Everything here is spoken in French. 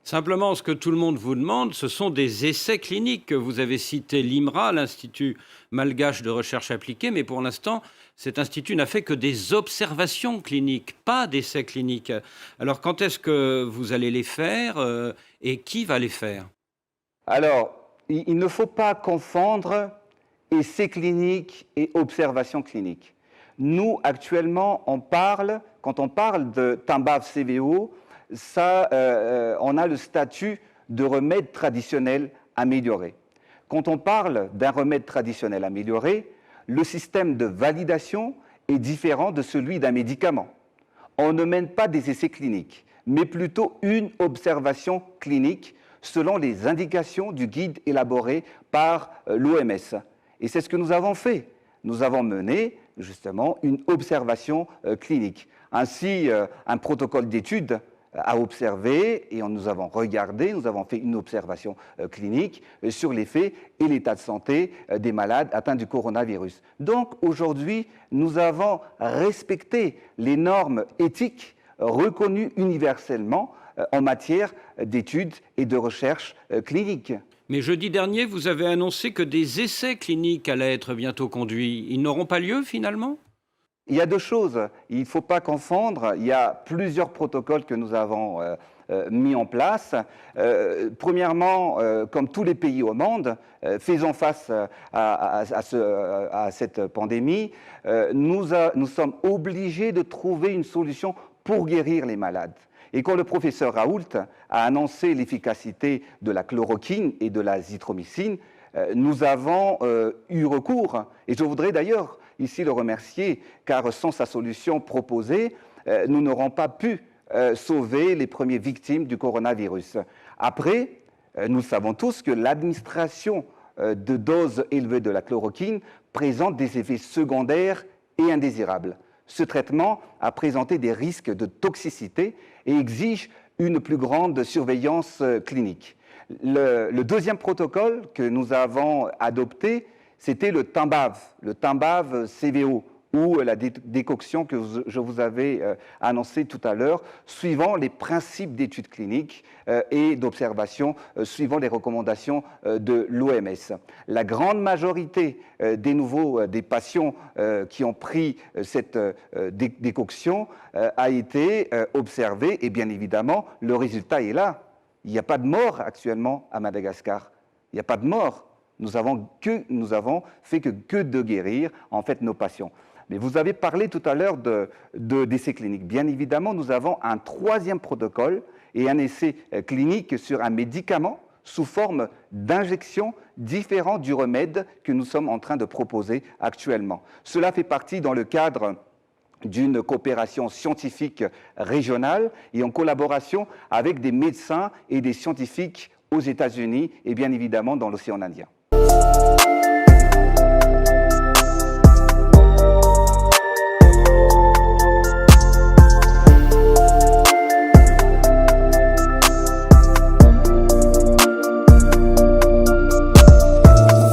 Simplement, ce que tout le monde vous demande, ce sont des essais cliniques. Vous avez cité l'IMRA, l'Institut malgache de recherche appliquée, mais pour l'instant, cet institut n'a fait que des observations cliniques, pas d'essais cliniques. Alors, quand est-ce que vous allez les faire et qui va les faire? Alors, il ne faut pas confondre essais cliniques et observations cliniques. Nous, actuellement, quand on parle de Timbav CVO, on a le statut de remède traditionnel amélioré. Quand on parle d'un remède traditionnel amélioré, le système de validation est différent de celui d'un médicament. On ne mène pas des essais cliniques, mais plutôt une observation clinique selon les indications du guide élaboré par l'OMS. Et c'est ce que nous avons fait. Nous avons mené justement une observation clinique. Ainsi, un protocole d'étude à observer et nous avons regardé, nous avons fait une observation clinique sur l'effet et l'état de santé des malades atteints du coronavirus. Donc aujourd'hui, nous avons respecté les normes éthiques reconnues universellement en matière d'études et de recherche clinique. Mais jeudi dernier, vous avez annoncé que des essais cliniques allaient être bientôt conduits. Ils n'auront pas lieu finalement? Il y a deux choses. Il ne faut pas confondre. Il y a plusieurs protocoles que nous avons mis en place. Premièrement, comme tous les pays au monde, faisant face à cette pandémie, nous sommes obligés de trouver une solution pour guérir les malades. Et quand le professeur Raoult a annoncé l'efficacité de la chloroquine et de l'azithromycine, nous avons eu recours, et je voudrais d'ailleurs ici le remercier, car sans sa solution proposée, nous n'aurons pas pu sauver les premières victimes du coronavirus. Après, nous savons tous que l'administration de doses élevées de la chloroquine présente des effets secondaires et indésirables. Ce traitement a présenté des risques de toxicité et exige une plus grande surveillance clinique. Le deuxième protocole que nous avons adopté, c'était le Timbav CVO, ou la décoction que je vous avais annoncée tout à l'heure, suivant les principes d'études cliniques et d'observation, suivant les recommandations de l'OMS. La grande majorité des patients qui ont pris cette décoction a été observée, et bien évidemment, le résultat est là. Il n'y a pas de mort actuellement à Madagascar. Il n'y a pas de mort. Nous avons fait que de guérir en fait nos patients. Mais vous avez parlé tout à l'heure d'essais cliniques. Bien évidemment, nous avons un troisième protocole et un essai clinique sur un médicament sous forme d'injection différent du remède que nous sommes en train de proposer actuellement. Cela fait partie dans le cadre d'une coopération scientifique régionale et en collaboration avec des médecins et des scientifiques aux États-Unis et bien évidemment dans l'océan Indien.